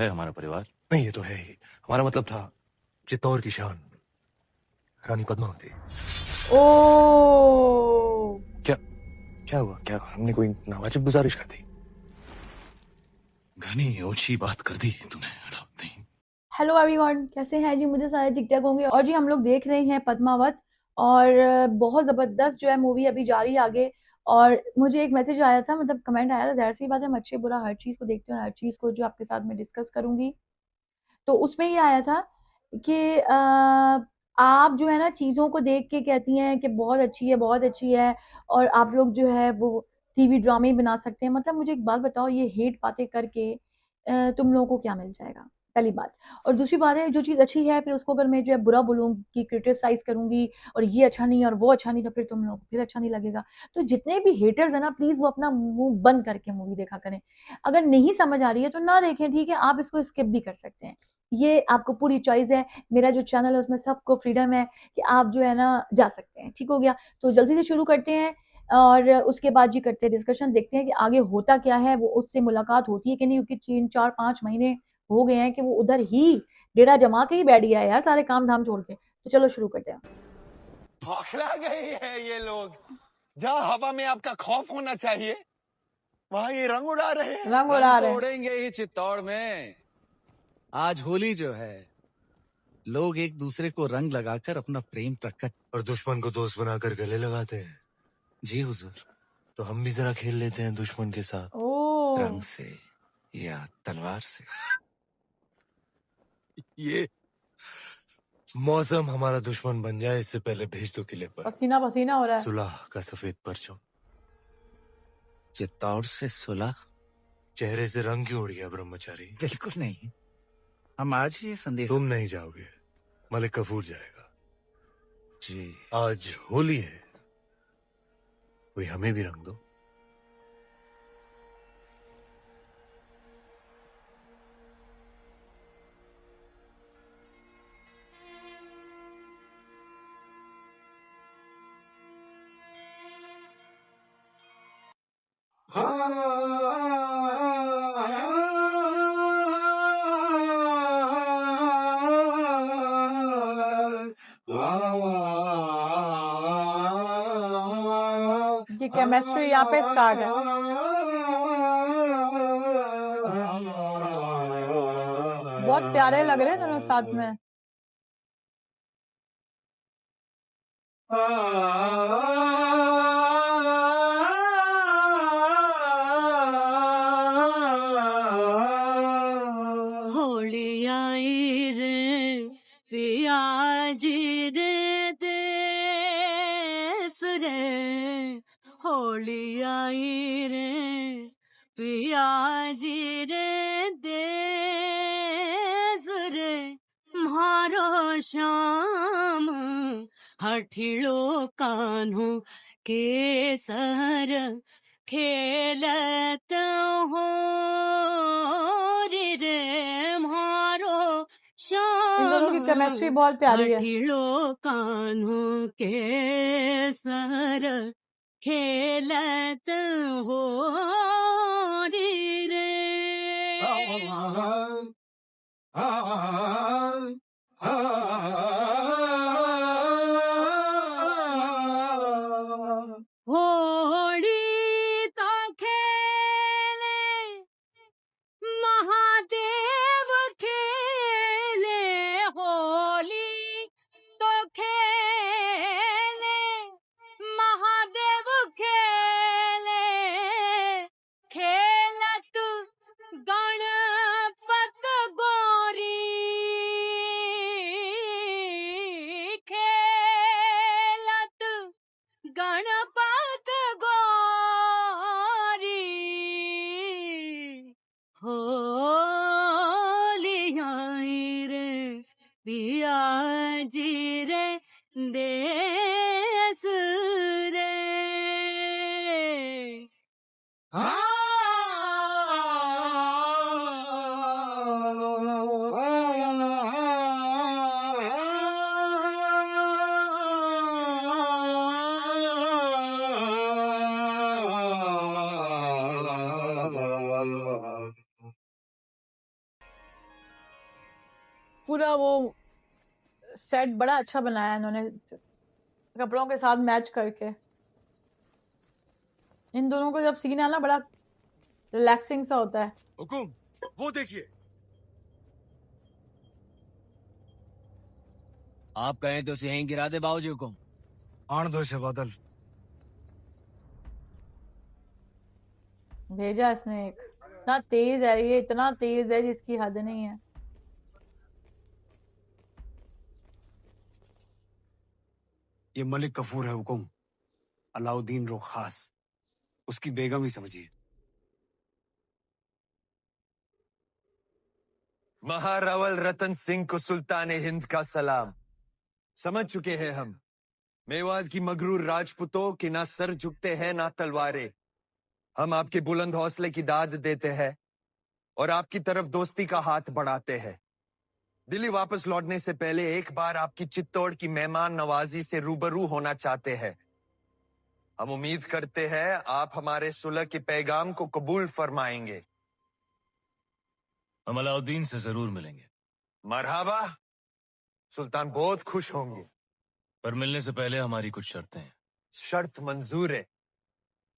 है हमारा परिवार। नहीं, ये तो है ही। हमारा मतलब था चित्तौड़ की शान रानी पद्मावती। ओ क्या क्या हुआ? क्या हमने कोई नावाजिब गुजारिश कर दी? घनी ओछी बात कर दी तूने अलाउद्दीन। हेलो एवरीवन, कैसे हैं जी? मुझे सारे ठीक ठाक होंगे। और जी हम लोग देख रहे हैं पद्मावत, और बहुत ज़बरदस्त जो है मूवी अभी जारी है आगे। और मुझे एक मैसेज आया था, मतलब कमेंट आया था, ज़ाहिर सी बात है, हम अच्छे बुरा हर चीज़ को देखते हैं और हर चीज़ को जो आपके साथ मैं डिस्कस करूंगी। तो उसमें ये आया था कि आप जो है ना चीज़ों को देख के कहती हैं कि बहुत अच्छी है, बहुत अच्छी है, और आप लोग जो है वो टीवी ड्रामे बना सकते हैं। मतलब मुझे एक बात बताओ, ये हेट बातें करके तुम लोगों को क्या मिल जाएगा? पहली बात। और दूसरी बात है, जो चीज़ अच्छी है फिर उसको अगर मैं जो है बुरा बोलूँगी, कि क्रिटिसाइज़ करूँगी और ये अच्छा नहीं है और वो अच्छा नहीं, तो फिर तुम लोगों को फिर अच्छा नहीं लगेगा। तो जितने भी हेटर्स हैं ना, प्लीज़ वो अपना मुँह बंद करके मूवी देखा करें। अगर नहीं समझ आ रही है तो ना देखें, ठीक है? आप इसको स्किप भी कर सकते हैं। ये आपको पूरी चॉइस है। मेरा जो चैनल है उसमें सबको फ्रीडम है कि आप जो है ना जा सकते हैं। ठीक हो गया? तो जल्दी से शुरू करते हैं और उसके बाद जी करते हैं डिस्कशन, देखते हैं कि आगे होता क्या है, वो उससे मुलाकात होती है कि नहीं, क्योंकि 3, 4, 5 महीने हो गए हैं कि वो उधर ही डेरा जमा के ही बैठ गया है यार, सारे काम-धाम छोड़ के। तो चलो शुरू करते हैं। पकड़ा गए हैं ये लोग। जहाँ हवा में आपका खौफ होना चाहिए, वहाँ ये रंग उड़ा रहे हैं। रंग उड़ा तो रहे हैं। उड़ेंगे ही चित्तौड़ में। आज होली जो है, लोग एक दूसरे को रंग लगाकर अपना प्रेम प्रकट। और दुश्मन को दोस्त बनाकर गले लगाते हैं। जी हुजूर। तो हम भी जरा खेल लेते हैं दुश्मन के साथ। ओह! रंग से या तलवार से। ये मौसम हमारा दुश्मन बन जाए इससे पहले भेज दो किले पर पसीना-पसीना हो रहा है। सुलह का सफेद परचम। चित्तौड़ से सुलह? चेहरे से रंग क्यों उड़ गया ब्रह्मचारी? बिल्कुल नहीं। हम आज ही ये संदेश। तुम नहीं जाओगे, मलिक कफूर जाएगा। जी। आज होली है, कोई हमें भी रंग दो। ये केमिस्ट्री यहाँ पे स्टार्ट है। बहुत प्यारे लग रहे हैं दोनों साथ में। होली आई रे पिया जी रे देस रे, होली आई रे पिया जी रे देस रे, मारो श्याम हठिलो कान्हू केसर खेलत हो रे, मारो इन दोनों श्याम की केमिस्ट्री बहुत प्यारी है। हठिलो कान्हू केसर खेलत हो रे। होली तो खेले महादेव खेले, होली तो खेले महादेव खेले, खेलत गणपत गोरी, खेलत गणपत गोरी, होली आई रे पिया जी रे देस रे। पूरा वो सेट बड़ा अच्छा बनाया इन्होंने कपड़ों के साथ मैच करके। इन दोनों का जब सीन है ना बड़ा रिलैक्सिंग सा होता है। हुकुम, वो देखिए। आप कहें तो उसे यहीं गिरा दे बाबूजी हुकुम। आन दो इसे बादल। भेजा इसने एक। इतना तेज है ये, इतना तेज है जिसकी हद नहीं है। ये मलिक कफूर है हुकुम, अलाउद्दीन रो खास, उसकी बेगम ही समझिए। महारावल रतन सिंह को सुल्तान हिंद का सलाम। समझ चुके हैं हम, मेवात की मगरूर राजपूतों के ना सर झुकते हैं ना तलवारें। हम आपके बुलंद हौसले की दाद देते हैं और आपकी तरफ दोस्ती का हाथ बढ़ाते हैं। दिल्ली वापस लौटने से पहले एक बार आपकी चित्तौड़ की मेहमान नवाजी से रूबरू होना चाहते हैं। हम उम्मीद करते हैं आप हमारे सुलह के पैगाम को कबूल फरमाएंगे। हम अलाउद्दीन से जरूर मिलेंगे, मरहबा, सुल्तान बहुत खुश होंगे। पर मिलने से पहले हमारी कुछ शर्तें हैं। शर्त मंजूर है।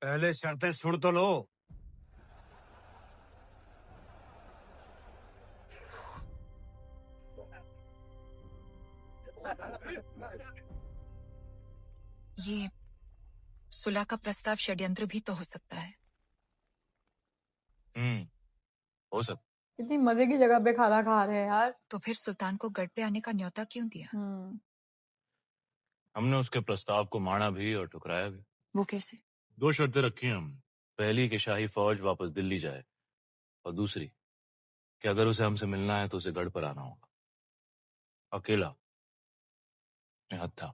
पहले शर्तें सुन तो लो। ये सुलह का प्रस्ताव षड्यंत्र भी तो हो सकता है। हो सकता। कितनी मजे की जगह पे खाना खा रहे हैं यार। तो फिर सुल्तान को गढ़ पे आने का न्योता क्यों दिया? हमने उसके प्रस्ताव को माना भी और ठुकराया भी। वो कैसे? 2 शर्तें रखी हैं हम। पहली कि शाही फौज वापस दिल्ली जाए, और दूसरी कि अगर उसे हमसे मिलना है तो उसे गढ़ पर आना होगा, अकेला, अपने हत्था।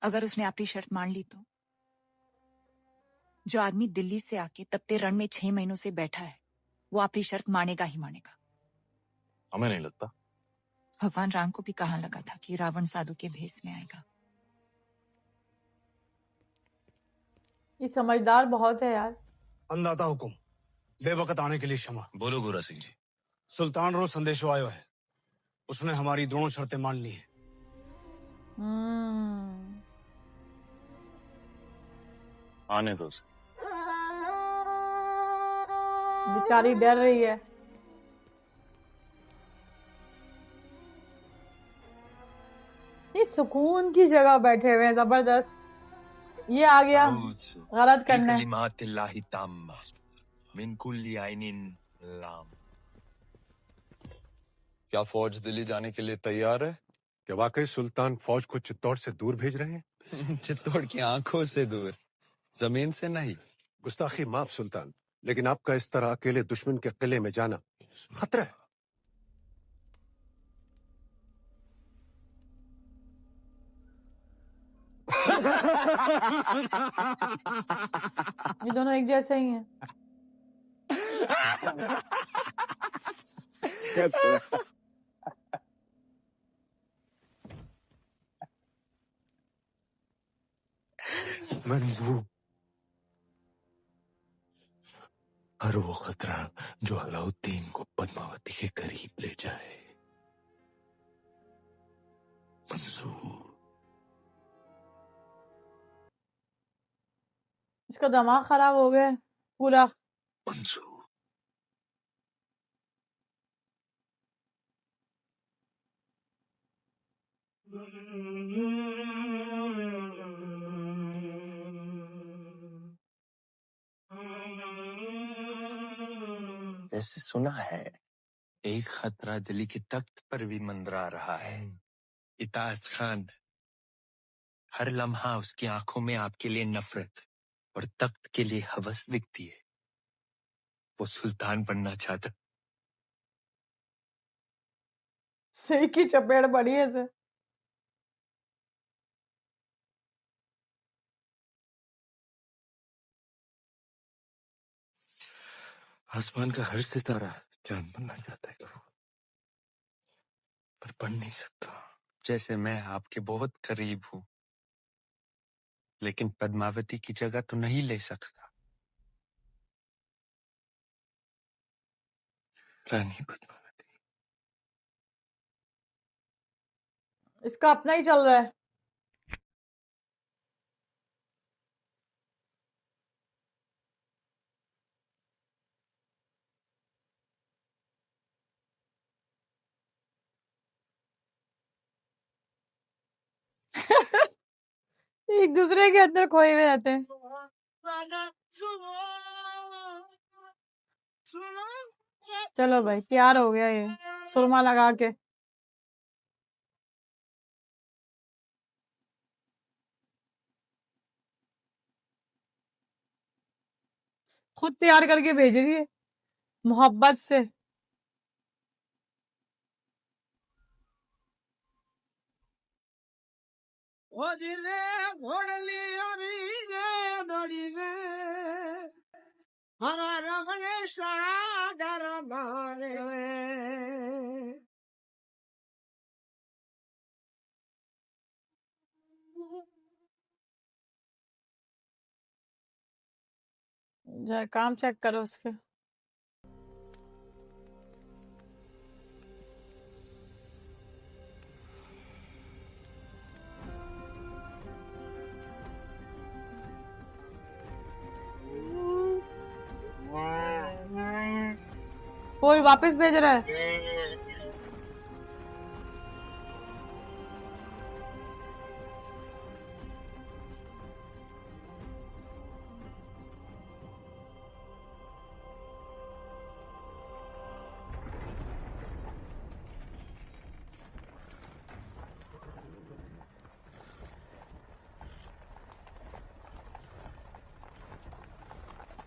अगर उसने आपकी शर्त मान ली तो? जो आदमी दिल्ली से आके तपते रण में 6 महीनों से बैठा है, वो आपकी शर्त मानेगा ही मानेगा। हमें नहीं लगता। भगवान राम को भी कहाँ लगा था कि रावण साधु के भेष में आएगा। ये समझदार बहुत है यार। अंदाता हुकुम, बेवकत आने के लिए क्षमा। बोलो गोरा सिंह जी। सुल्तान रो संदेशो आयो है, उसने हमारी दोनों शर्तें मान ली हैं। आने दो उसे। बेचारी डर रही है। ये सुकून की जगह बैठे हुए हैं, जबरदस्त। ये आ गया गलत करने। कलिमातिल्लाहि ताम्मा मिन कुल्ली आइनिन लाम। क्या फौज दिल्ली जाने के लिए तैयार है? क्या वाकई सुल्तान फौज को चित्तौड़ से दूर भेज रहे हैं? चित्तौड़ की आंखों से दूर, जमीन से नहीं। गुस्ताखी माफ सुल्तान, लेकिन आपका इस तरह अकेले दुश्मन के किले में जाना खतरा है। ये दोनों एक जैसे ही हैं। मंजू, हर वो खतरा जो अलाउद्दीन को पद्मावती के करीब ले जाए। मंजूर, इसका दिमाग खराब हो गया पूरा। मंजूर, ऐसे सुना है एक खतरा दिल्ली के तख्त पर भी मंडरा रहा है। इताअत खान, हर लम्हा उसकी आंखों में आपके लिए नफरत और तख्त के लिए हवस दिखती है। वो सुल्तान बनना चाहता। सही की चपेट पड़ी है इसे। आसमान का हर सितारा चांद बनना चाहता है कफूर, पर बन नहीं सकता। जैसे मैं आपके बहुत करीब हूं, लेकिन पद्मावती की जगह तो नहीं ले सकता। रानी पद्मावती, इसका अपना ही चल रहा है। एक दूसरे के अंदर खोए हुए रहते हैं। चलो भाई, प्यार हो गया ये सुरमा लगा के। खुद तैयार करके भेज रही है मोहब्बत से। काम चेक करो उसके। कोई वापस भेज रहा है।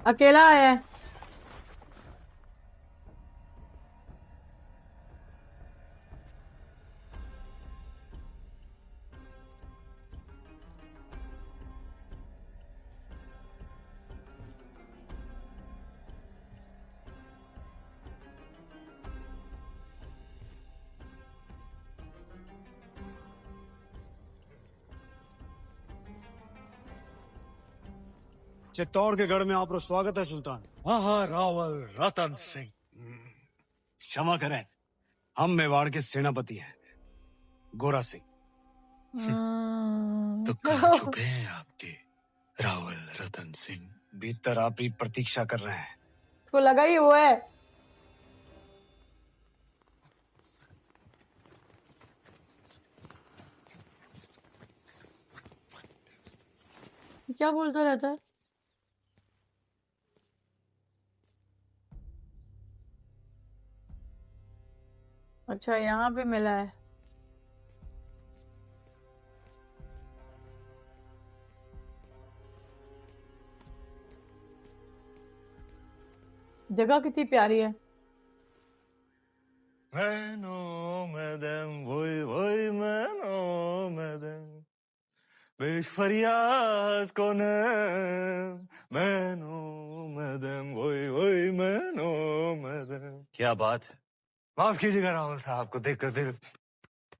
अकेला आया है। चित्तौड़ के गढ़ में आपका स्वागत है सुल्तान। महारावल रतन सिंह। क्षमा करें, हम मेवाड़ के सेनापति हैं, गोरा सिंह। तो कहाँ छुपे हैं आपके रावल रतन सिंह? भीतर आपकी प्रतीक्षा कर रहे हैं। इसको लगा ही वो है। क्या बोलता रहता है? अच्छा, यहाँ पे मिला है। जगह कितनी प्यारी है। मैनो मदम वोई वोई मैनो मदम बेश फरियाज कोने मैनो मदम वोई वोई मैनो मदम। क्या बात है? माफ कीजिएगा रावल साहब को देखकर दिल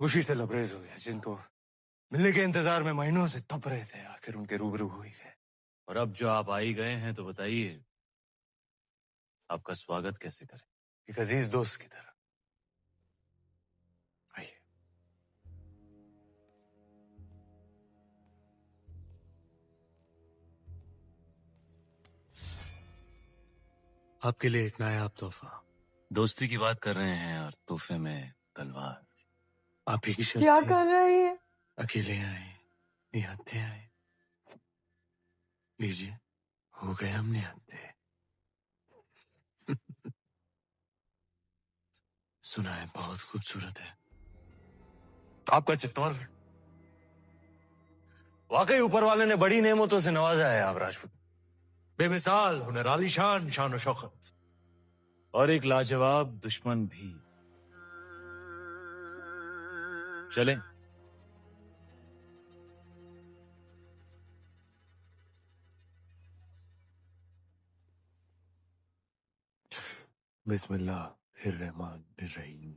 खुशी से लबरेज हो गया। जिनको मिलने के इंतजार में महीनों से तप रहे थे, आखिर उनके रूबरू हो ही गए। और अब जो आप आ ही गए हैं तो बताइए आपका स्वागत कैसे करें? एक अजीज दोस्त की तरह। आइए। आपके लिए एक नायाब तोहफा। दोस्ती की बात कर रहे हैं और तोहफे में तलवार। आप ही की शर्त क्या थी। कर रही है? अकेले आए, निहत्थे आए। लीजिए, हो गए हम निहत्थे। सुना है बहुत खूबसूरत है आपका चित्तौड़। वाकई ऊपर वाले ने बड़ी नेमतों से नवाजा है आप राजपूत। बेमिसाल हुनर, आलीशान शान शौकत और एक लाजवाब दुश्मन भी। चलें। बिस्मिल्लाहिर्रहमानिर्रहीम।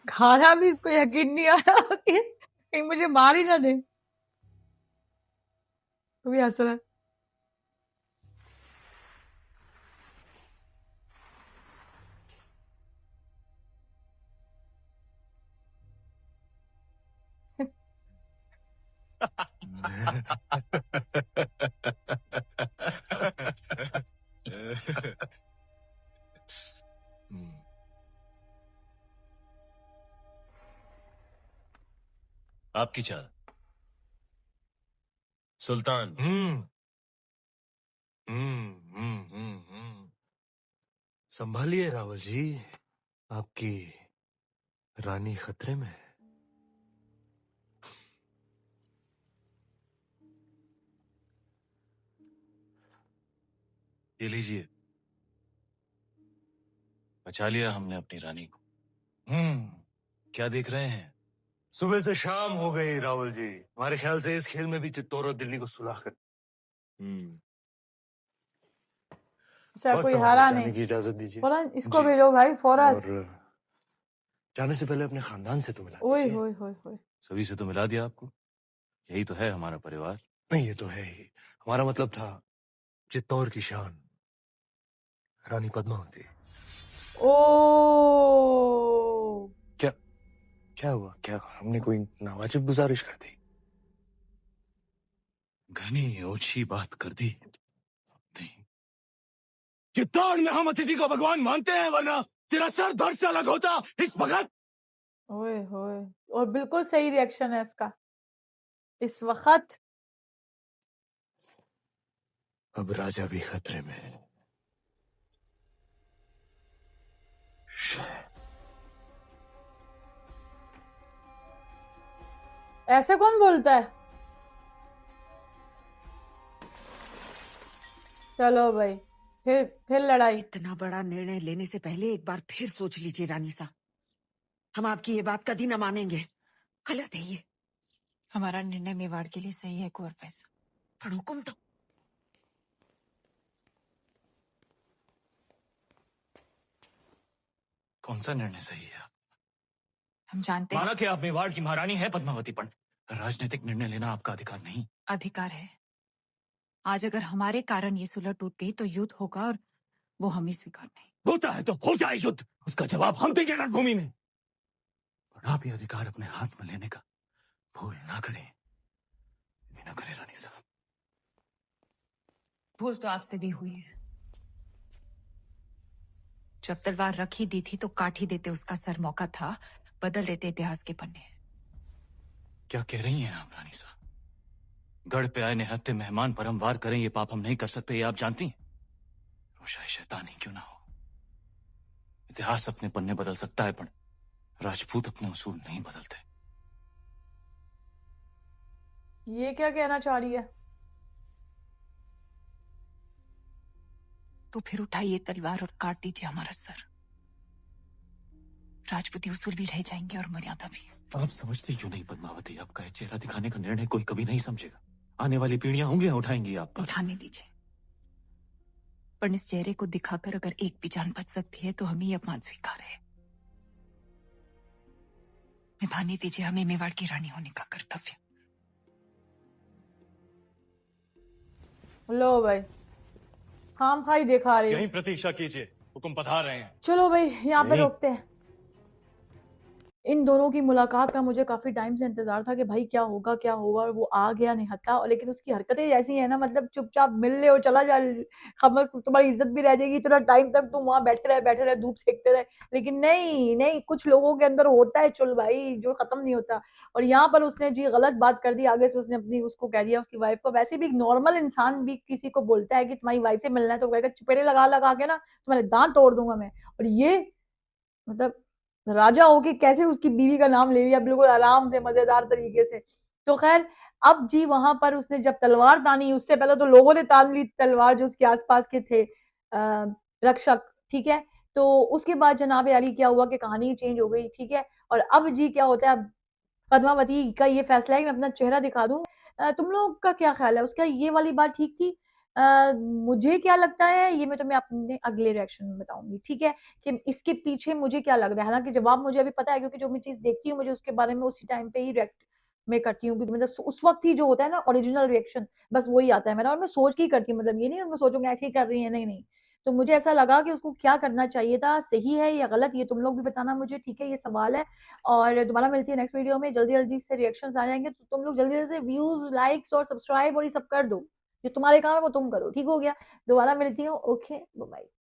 खाना भी इसको यकीन नहीं आ रहा कि कहीं मुझे मार ही ना दे। वो भी हंस रहा है। आपकी चाल सुल्तान। संभालिए रावल जी, आपकी रानी खतरे में है। ये लीजिए, बचा लिया हमने अपनी रानी को। क्या देख रहे हैं? सुबह से शाम हो गई रावल जी, हमारे ख्याल से इस खेल में भी चित्तौड़ और दिल्ली को सुलह कर। अच्छा, बस कोई हमें हारा जाने नहीं। की इजाजत दीजिए। फौरन इसको जी। भेजो भाई, फौरन। और जाने से पहले अपने खानदान से तो मिला ओए दीजिए। होए होए होए। सभी से तो मिला दिया आपको, यही तो है हमारा परिवार। नहीं, ये तो है ही। हमारा मतलब था चित्तौड़ की शान रानी पद्मावती। ओ, क्या क्या हुआ? क्या हमने कोई नावाजिब गुजारिश कर दी? घनी ओछी बात कर दी। चित्तौड़ में हम अतिथि को भगवान मानते हैं, वरना तेरा सर धड़ से अलग होता इस वक्त। ओए होए। और बिल्कुल सही रिएक्शन है इसका इस वक्त। अब राजा भी खतरे में है। ऐसे कौन बोलता है? चलो भाई, फिर लड़ाई। इतना बड़ा निर्णय लेने से पहले एक बार फिर सोच लीजिए रानी साहब। हम आपकी ये बात कभी न मानेंगे। गलत है ये। हमारा निर्णय मेवाड़ के लिए सही है कुंवर पैसा। पर हुक्म तो कौन सा निर्णय सही है? हम जानते हैं माना कि आप मेवाड़ की महारानी है पद्मावती, पर राजनीतिक निर्णय लेना आपका अधिकार नहीं। अधिकार है। आज अगर हमारे कारण ये सुलह टूट गई तो युद्ध होगा और वो हम ही स्वीकार नहीं। होता है तो हो जाए युद्ध, उसका जवाब हम देंगे रणभूमि में। पर आप ये अधिकार अपने हाथ में लेने का भूल ना करें। ये ना करें रानी साहब। भूल तो आपसे भी हुई है। जब तलवार रख ही दी थी तो काट ही देते उसका सर। मौका था बदल देते इतिहास के पन्ने। क्या कह रही हैं आप रानी साहब? गढ़ पे आए निहत्थे मेहमान पर हम वार करें, ये पाप हम नहीं कर सकते, ये आप जानती हैं। रोशाई शैतान ही क्यों ना हो, इतिहास अपने पन्ने बदल सकता है, पर राजपूत अपने उसूल नहीं बदलते। ये क्या कहना चाह रही है? तो फिर उठाइए तलवार और काट दीजिए हमारा सर। राजपूती उसूल भी रह जाएंगे और मर्यादा भी। आप समझती क्यों नहीं पद्मावती, आपका ये चेहरा दिखाने का निर्णय कोई कभी नहीं समझेगा। आने वाली पीढ़ियां उंगलियां उठाएंगी आप पर। उठाने दीजिए, पर इस चेहरे को दिखाकर अगर एक भी जान बच सकती है तो हमें ये अपमान स्वीकार है। निभाने दीजिए हमें मेवाड़ की रानी होने का कर्तव्य। लो भाई, खाम खाई दिखा रही है। यहीं प्रतीक्षा कीजिए, हुक्म पधार रहे हैं। चलो भाई, यहाँ पे नहीं। रोकते हैं। इन दोनों की मुलाकात का मुझे काफी टाइम से इंतजार था कि भाई क्या होगा क्या होगा, और वो आ गया निहत्था। और लेकिन उसकी हरकतें ऐसी है ना, मतलब चुपचाप मिल ले और चला जा। खमस तुम्हारी इज्जत भी रह जाएगी, इतना टाइम तक तुम वहां बैठे रहे धूप सेकते रहे। लेकिन नहीं नहीं, कुछ लोगों के अंदर होता है चुल भाई, जो खत्म नहीं होता। और यहाँ पर उसने जी गलत बात कर दी। आगे से उसने अपनी उसको कह दिया, उसकी वाइफ को। वैसे भी नॉर्मल इंसान भी किसी को बोलता है कि तुम्हारी वाइफ से मिलना है तो कहेगा चुपेड़े लगा लगा के ना तुम्हारे दांत तोड़ दूंगा मैं। और ये मतलब राजा हो के कैसे उसकी बीवी का नाम ले लिया, बिल्कुल आराम से मजेदार तरीके से। तो खैर, अब जी वहां पर उसने जब तलवार तानी, उससे पहले तो लोगों ने तान ली तलवार जो उसके आसपास के थे रक्षक, ठीक है। तो उसके बाद जनाब अली क्या हुआ कि कहानी चेंज हो गई, ठीक है। और अब जी क्या होता है, अब पद्मावती का ये फैसला है कि मैं अपना चेहरा दिखा दूं। तुम लोग का क्या ख्याल है? उसका ये वाली बात ठीक थी? मुझे क्या लगता है ये मैं तुम्हें अपने अगले रिएक्शन में बताऊंगी, ठीक है, कि इसके पीछे मुझे क्या लग रहा है। हालांकि जवाब मुझे अभी पता है, क्योंकि जो मैं चीज देखती हूँ मुझे उसके बारे में उसी टाइम पे ही रिएक्ट मैं करती हूँ, क्योंकि मतलब उस वक़्त ही जो होता है ना ओरिजिनल रिएक्शन, बस वही आता है मेरा, और मैं सोच के ही करती हूँ, मतलब ये नहीं मैं सोचूँगी ऐसे ही कर रही है, नहीं, नहीं। तो मुझे ऐसा लगा कि उसको क्या करना चाहिए था, सही है या गलत, ये तुम लोग भी बताना मुझे, ठीक है? ये सवाल है, और दोबारा मिलती है नेक्स्ट वीडियो में, जल्दी-जल्दी से रिएक्शंस आ जाएँगे, तो तुम लोग जल्दी-जल्दी से व्यूज़, लाइक्स और सब्सक्राइब और ये सब कर दो। जो तुम्हारे काम है वो तुम करो, ठीक हो गया? दोबारा मिलती हूँ, ओके, बाय-बाय।